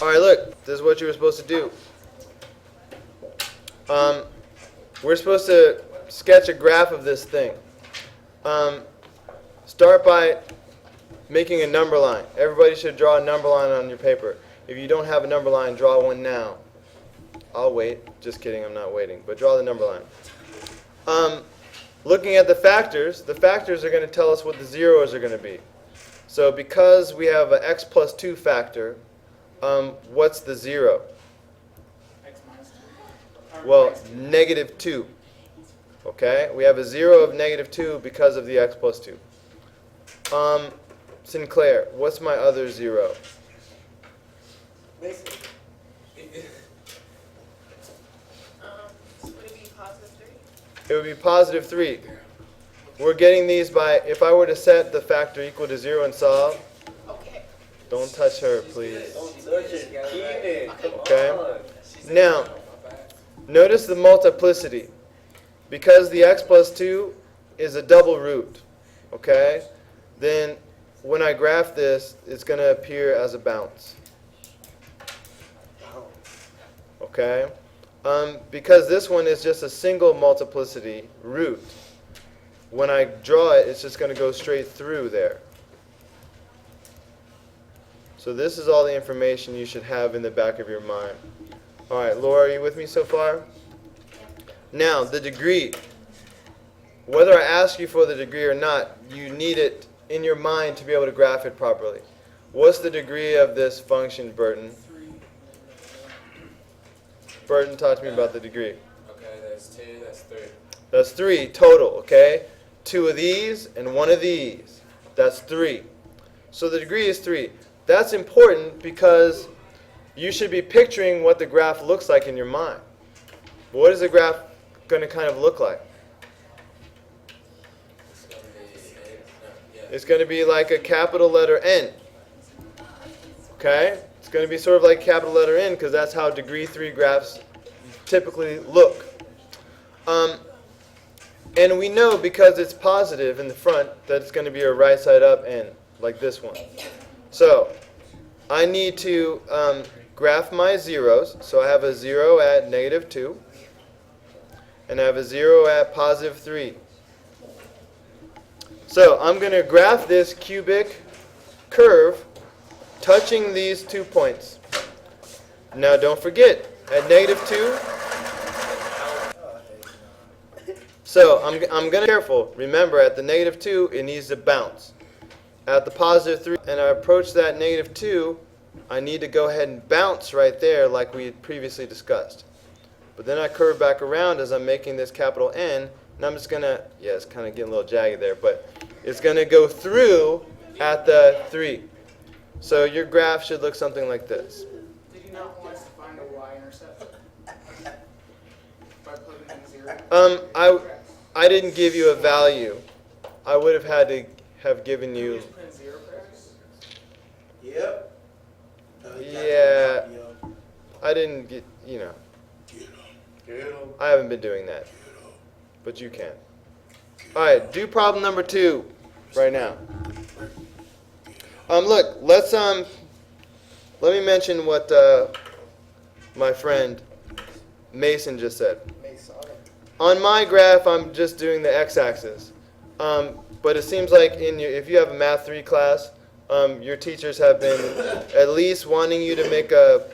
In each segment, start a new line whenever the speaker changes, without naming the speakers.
Alright, look, this is what you were supposed to do. We're supposed to sketch a graph of this thing. Start by making a number line. Everybody should draw a number line on your paper. If you don't have a number line, draw one now. I'll wait. Just kidding, I'm not waiting. But draw the number line. Looking at the factors are going to tell us what the zeros are going to be. So because we have an x plus 2 factor, what's the 0?
X minus 2.
Well, negative 2. Okay? We have a 0 of negative 2 because of the x plus 2. Sinclair, what's my other 0?
Would it be positive 3?
It would be positive 3. We're getting these by, if I were to set the factor equal to 0 and solve,
Okay.
don't touch her, please.
Don't touch it. Keep it.
Okay? Now, notice the multiplicity. Because the x plus 2 is a double root, okay, then when I graph this, it's going to appear as a bounce. Okay? Because this one is just a single multiplicity root, when I draw it, it's just going to go straight through there. So this is all the information you should have in the back of your mind. All right, Laura, are you with me so far? Now, the degree. Whether I ask you for the degree or not, you need it in your mind to be able to graph it properly. What's the degree of this function, Burton?
3.
Burton, talk to me about the degree.
Okay, that's 2, that's 3.
That's 3 total, okay? 2 of these and 1 of these. That's 3. So the degree is 3. That's important because you should be picturing what the graph looks like in your mind. What is the graph going to kind of look like? It's going to be like a capital letter N. Okay? It's going to be sort of like capital letter N because that's how degree 3 graphs typically look. And we know because it's positive in the front that it's going to be a right side up N, like this one. So I need to graph my zeros. So I have a 0 at negative 2. And I have a 0 at positive 3. So I'm going to graph this cubic curve touching these 2 points. Now don't forget, at negative 2, so I'm going to be careful. Remember, at the negative 2, it needs to bounce. At the positive 3, and I approach that negative 2, I need to go ahead and bounce right there like we had previously discussed. But then I curve back around as I'm making this capital N, and I'm just going to, yeah, it's kind of getting a little jagged there, but it's going to go through at the 3. So your graph should look something like this.
Did you not want us to find a Y-intercept? By plugging in 0?
I didn't give you a value. I would have had to have given you.
Just put in 0 perhaps?
Yep.
Yeah, I didn't get, you know. I haven't been doing that, but you can. All right, do problem number 2 right now. Look, let me mention what my friend Mason just said. On my graph, I'm just doing the x-axis, but it seems like if you have a Math 3 class, your teachers have been at least wanting you to make the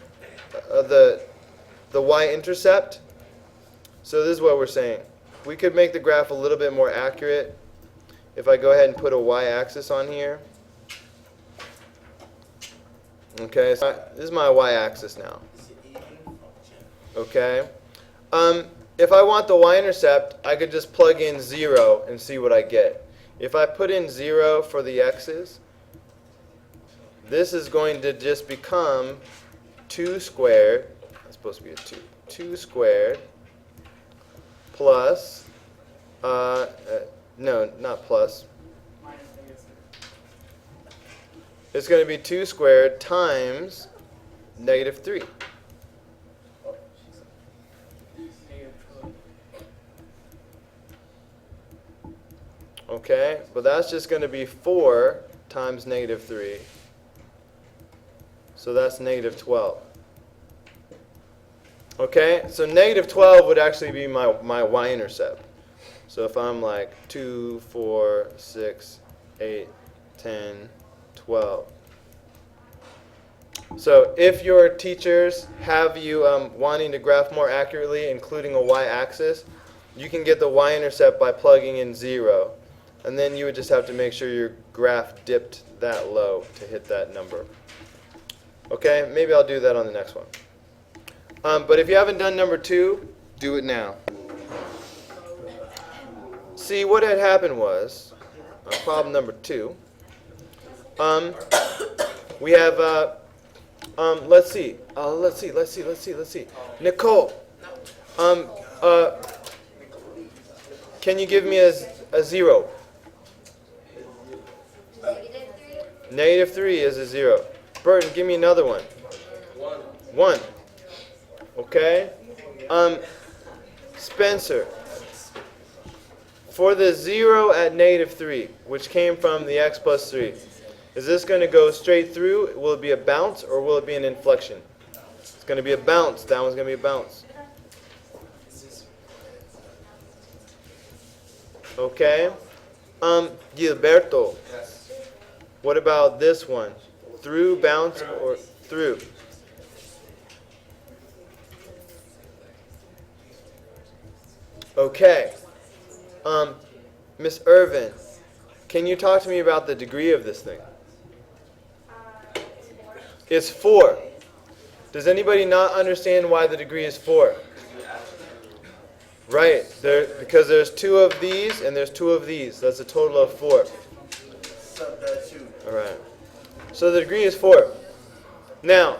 Y-intercept. So this is what we're saying. We could make the graph a little bit more accurate if I go ahead and put a y-axis on here. Okay, so this is my y-axis now. Okay. If I want the y-intercept, I could just plug in 0 and see what I get. If I put in 0 for the x's, this is going to just become 2 squared. That's supposed to be a 2. 2 squared plus, no, not plus.
Minus negative 3.
It's going to be 2 squared times negative 3.
Negative 12.
Okay, but that's just going to be 4 times negative 3. So that's negative 12. Okay, so negative 12 would actually be my y-intercept. So if I'm like 2, 4, 6, 8, 10, 12. So if your teachers have you wanting to graph more accurately, including a y-axis, you can get the y-intercept by plugging in 0. And then you would just have to make sure your graph dipped that low to hit that number. Okay, maybe I'll do that on the next one. But if you haven't done number 2, do it now. See, what had happened was, problem number 2, we have, let's see. Nicole, can you give me a 0? Negative 3 is a 0. Burton, give me another one. 1. Okay. Spencer, for the 0 at negative 3, which came from the x plus 3, is this going to go straight through? Will it be a bounce or will it be an inflection? It's going to be a bounce. That one's going to be a bounce. Okay. Gilberto, what about this one? Through, bounce, or through? Okay. Miss Irvin, can you talk to me about the degree of this thing? It's 4. Does anybody not understand why the degree is 4? Right, because there's 2 of these and there's 2 of these. That's a total of 4. All right. So the degree is 4. Now,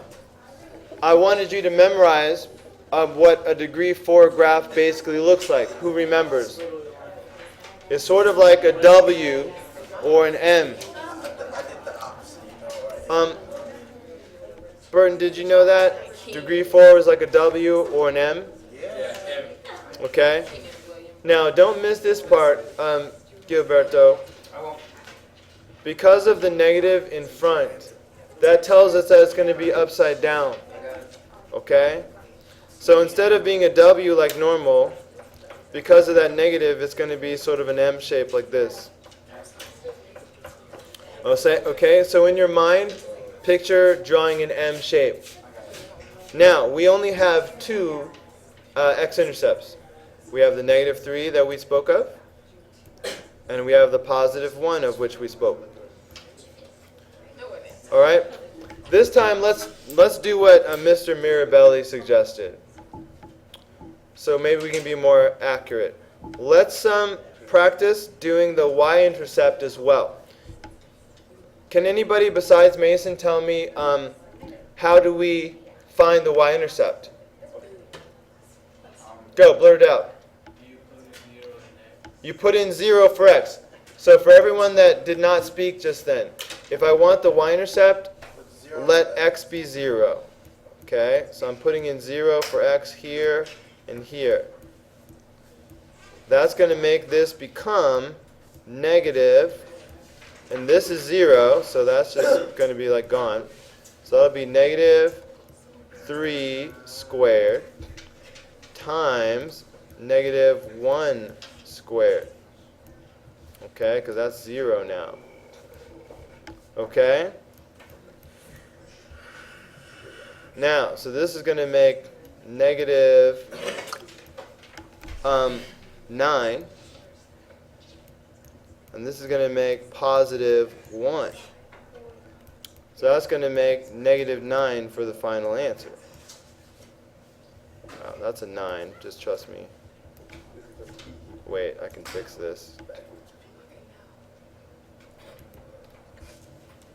I wanted you to memorize what a degree 4 graph basically looks like. Who remembers? It's sort of like a W or an M. Burton, did you know that? Degree 4 is like a W or an M? Okay. Now, don't miss this part, Gilberto. Because of the negative in front, that tells us that it's going to be upside down. Okay? So instead of being a W like normal, because of that negative, it's going to be sort of an M shape like this. Okay, so in your mind, picture drawing an M shape. Now, we only have 2 x-intercepts. We have the negative 3 that we spoke of, and we have the positive 1 of which we spoke. All right? This time, let's do what Mr. Mirabelli suggested. So maybe we can be more accurate. Let's practice doing the y-intercept as well. Can anybody besides Mason tell me how do we find the y-intercept? Go, blurt it out. You put in 0 for x. So for everyone that did not speak just then, if I want the y-intercept, let x be 0. Okay, so I'm putting in 0 for x here and here. That's going to make this become negative, and this is 0, so that's just going to be like gone. So that'll be negative 3 squared times negative 1 squared. Okay, because that's 0 now. Okay? Now, so this is going to make negative 9. And this is going to make positive 1. So that's going to make negative 9 for the final answer. Wow, that's a 9. Just trust me. Wait, I can fix this.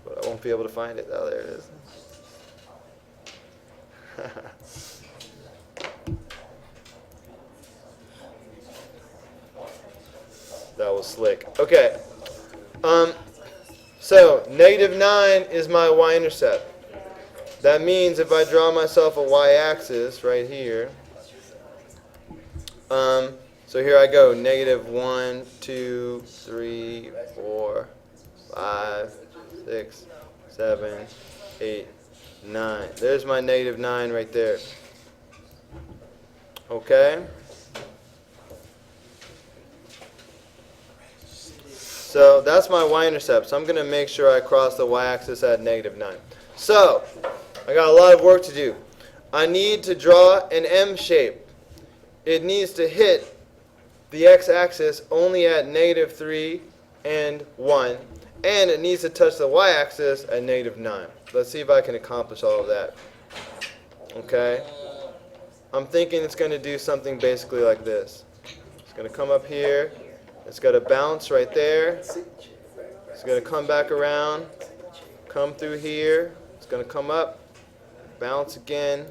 But I won't be able to find it. Oh, there it is. That was slick. Okay. So negative 9 is my y-intercept. That means if I draw myself a y-axis right here, so here I go, negative 1, 2, 3, 4, 5, 6, 7, 8, 9. There's my negative 9 right there. Okay? So that's my y-intercept. So I'm going to make sure I cross the y-axis at negative 9. So I got a lot of work to do. I need to draw an M shape. It needs to hit the x-axis only at negative 3 and 1. And it needs to touch the y-axis at negative 9. Let's see if I can accomplish all of that. Okay? I'm thinking it's going to do something basically like this. It's going to come up here. It's going to bounce right there. It's going to come back around, come through here. It's going to come up, bounce again,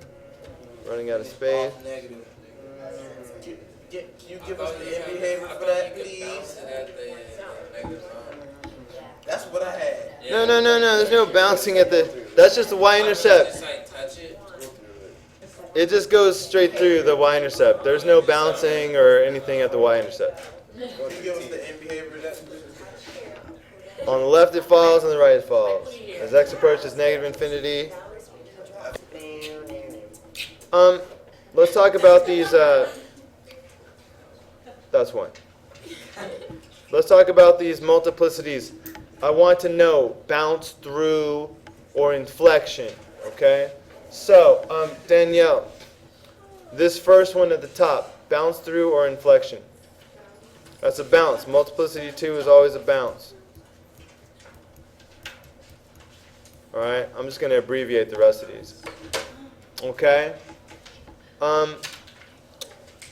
running out of space.
Negative.
Can you give us the end behavior for that, please? That's what I had.
No. There's no bouncing at the... That's just the y-intercept.
Just like touch it.
It just goes straight through the y-intercept. There's no bouncing or anything at the y-intercept.
Can you give us the end behavior of that?
On the left it falls, on the right it falls. As x approaches negative infinity. Let's talk about these... That's one. Let's talk about these multiplicities. I want to know bounce through or inflection, okay? So, Danielle, this first one at the top, bounce through or inflection? That's a bounce. Multiplicity 2 is always a bounce. All right, I'm just going to abbreviate the rest of these. Okay?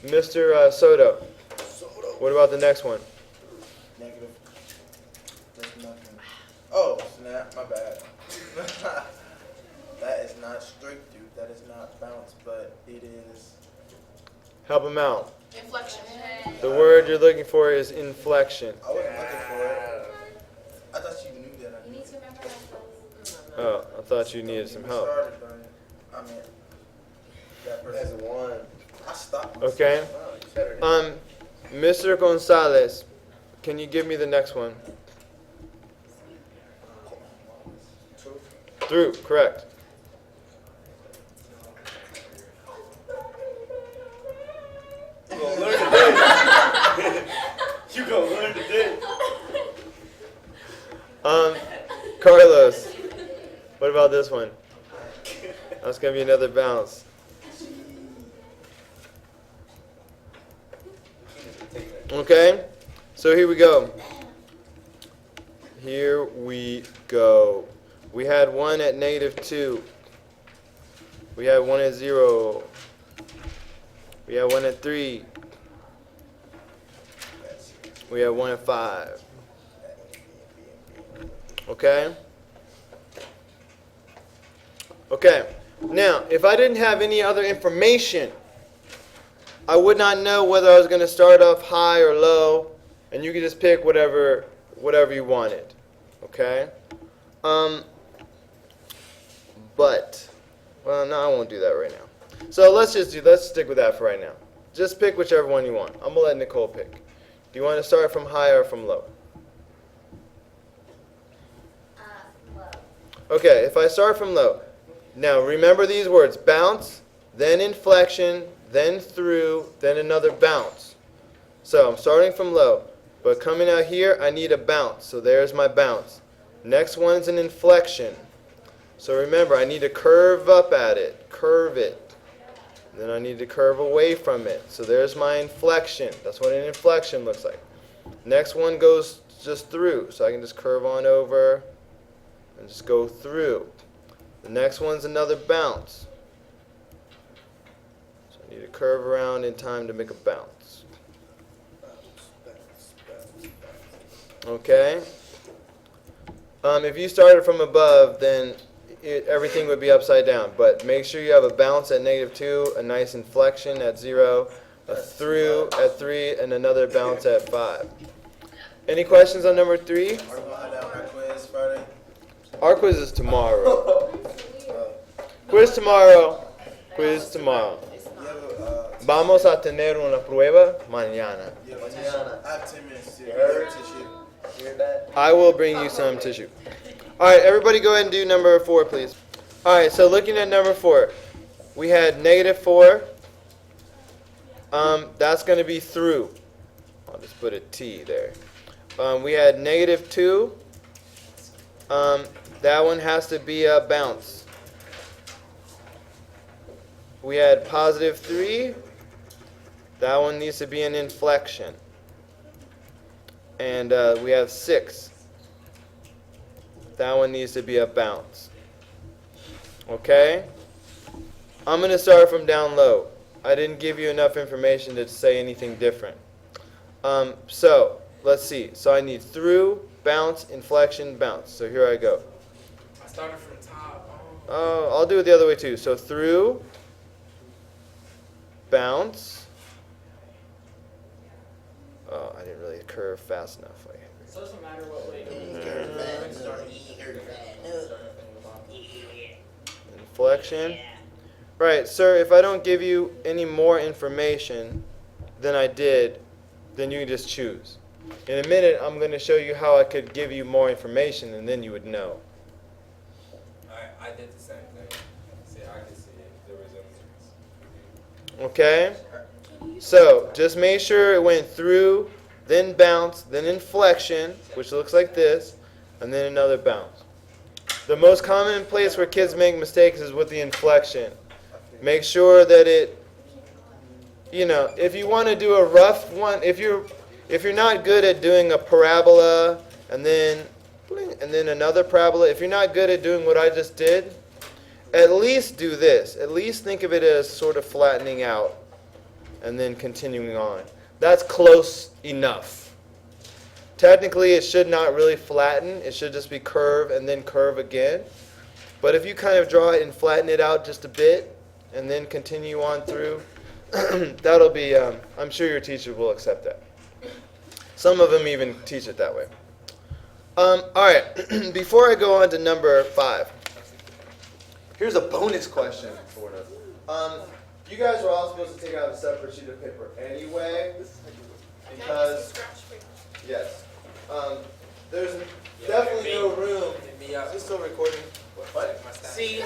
Mr. Soto, what about the next one?
Negative. That's nothing. Oh, snap, my bad. That is not straight through. That is not bounce, but it is.
Help him out.
Inflection.
The word you're looking for is inflection.
I wasn't looking for it. I thought you knew that. I knew.
Oh, I thought you needed some help.
I mean, that person.
That's one.
I stopped.
Okay. Mr. Gonzalez, can you give me the next one? Through, correct.
You gonna learn today. You gonna learn today.
Carlos, what about this one? That's gonna be another bounce. Okay, so here we go. Here we go. We had one at negative 2. We had one at 0. We had one at 3. We had one at 5. Okay? Okay. Now, if I didn't have any other information, I would not know whether I was going to start off high or low, and you could just pick whatever you wanted. Okay? But, well, no, I won't do that right now. So let's stick with that for right now. Just pick whichever one you want. I'm going to let Nicole pick. Do you want to start from high or from low?
Low.
Okay, if I start from low. Now, remember these words. Bounce, then inflection, then through, then another bounce. So I'm starting from low. But coming out here, I need a bounce. So there's my bounce. Next one's an inflection. So remember, I need to curve up at it. Curve it. Then I need to curve away from it. So there's my inflection. That's what an inflection looks like. Next one goes just through. So I can just curve on over and just go through. The next one's another bounce. So I need to curve around in time to make a bounce. Okay? If you started from above, then everything would be upside down. But make sure you have a bounce at negative 2, a nice inflection at 0, a through at 3, and another bounce at 5. Any questions on number 3?
Are we gonna have our quiz Friday?
Our quiz is tomorrow. Quiz tomorrow. Quiz tomorrow.
You have a,
Vamos a tener una prueba mañana.
you have a tissue. I have 10 minutes to get tissue.
I will bring you some tissue. All right, everybody go ahead and do number 4, please. All right, so looking at number 4, we had -4. That's going to be through. I'll just put a T there. We had -2. That one has to be a bounce. We had +3. That one needs to be an inflection. And we have 6. That one needs to be a bounce. Okay? I'm going to start from down low. I didn't give you enough information to say anything different. So, let's see. So I need through, bounce, inflection, bounce. So here I go.
I started from the top.
Oh, I'll do it the other way too. So through, bounce. Oh, I didn't really curve fast enough.
So it doesn't matter what way.
Inflection. Right, sir, if I don't give you any more information than I did, then you can just choose. In a minute, I'm going to show you how I could give you more information, and then you would know.
I did the same thing. See, I can see the resemblance.
Okay? So, just make sure it went through, then bounce, then inflection, which looks like this, and then another bounce. The most common place where kids make mistakes is with the inflection. Make sure that it, if you want to do a rough one, if you're not good at doing a parabola and then another parabola, if you're not good at doing what I just did, at least do this. At least think of it as sort of flattening out and then continuing on. That's close enough. Technically, it should not really flatten. It should just be curve and then curve again. But if you kind of draw it and flatten it out just a bit and then continue on through, that'll be, I'm sure your teacher will accept that. Some of them even teach it that way. All right, before I go on to number 5, here's a bonus question for them. You guys are all supposed to take out a separate sheet of paper anyway, because, yes, there's definitely no room. Is this still recording? What?
See?